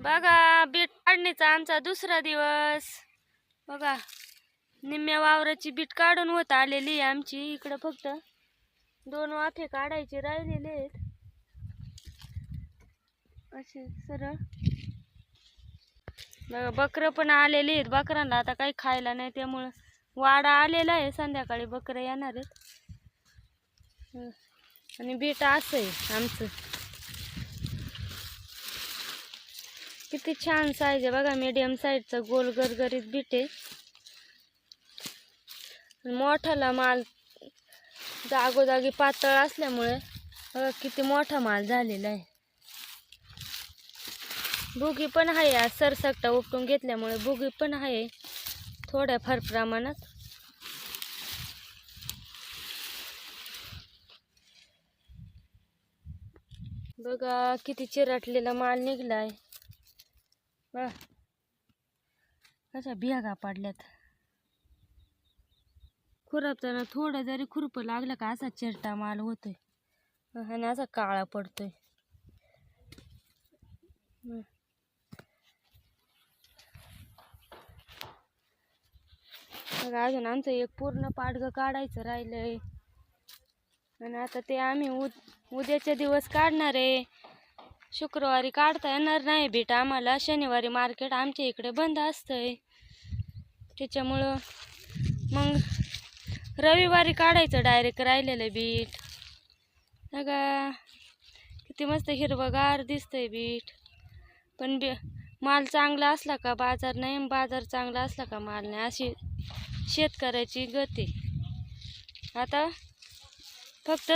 बघा बीट काढणीचा आमचा दुसरा दिवस। बघा निम्म्या वावराची बीट काढून होत आलेली आमची। इकडे फक्त 2 वाफे काढायचे राहिलेले आहेत असे सरळ। बघा बकरं पण आलेली आहेत। बकरांना आता काही खायला नाही त्यामुळे वाडा आलेला आहे। संध्याकाळी बकरं येणार आहेत। आणि बीट असं आहे आमचं। किती छान साईज आहे बघा, मीडियम साईजचं गोल गरगरीत बीट आहे। मोठाला माल जागोजागी पातळ असल्यामुळे बघा किती मोठा माल झालेला आहे। भुगी पण आहे, आज सरसकटा उपटून घेतल्यामुळे भुगी पण आहे थोड्याफार प्रमाणात। बघा किती चिरटलेला माल निघलाय। बघा कशा बियागा पडल्यात। खुरपताना थोडं जरी खुरप लागलं का असा चिरटा माल होतोय आणि असा काळा पडतोय। बघा अजून आमचं एक पूर्ण पाडगं काढायचं राहिलंय आणि आता ते आम्ही उद्याच्या दिवस काढणार आहे। शुक्रवारी काढता येणार नाही बीट आम्हाला, शनिवारी मार्केट आमच्या इकडे बंद असतंय त्याच्यामुळं मग रविवारी काढायचं डायरेक्ट राहिलेलं बीट। बघा किती मस्त हिरवगार दिसतंय बीट। पण माल चांगला असला का बाजार नाही, बाजार चांगला असला का माल नाही, अशी शेतकऱ्याची गती। आता फक्त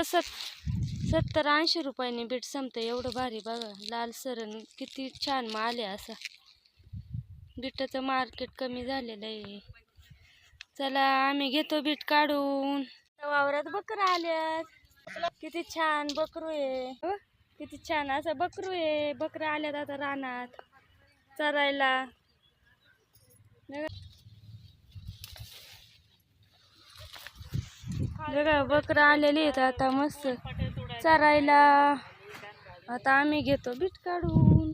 70-80 रुपयांनी बीट संपतं एवढं भारी। बघा लाल सरण किती छान माल आहे असा। बीटाचं मार्केट कमी झालेलं आहे। चला आम्ही घेतो बीट काढून। वावरात बकरं आल्यात, किती छान बकरू आहे, किती छान असं बकरू आहे। बकरं आल्यात आता रानात चरायला। बघा बकरं आलेली आहेत आता मस्त चरायला। आता आम्ही घेतो बीट काढून।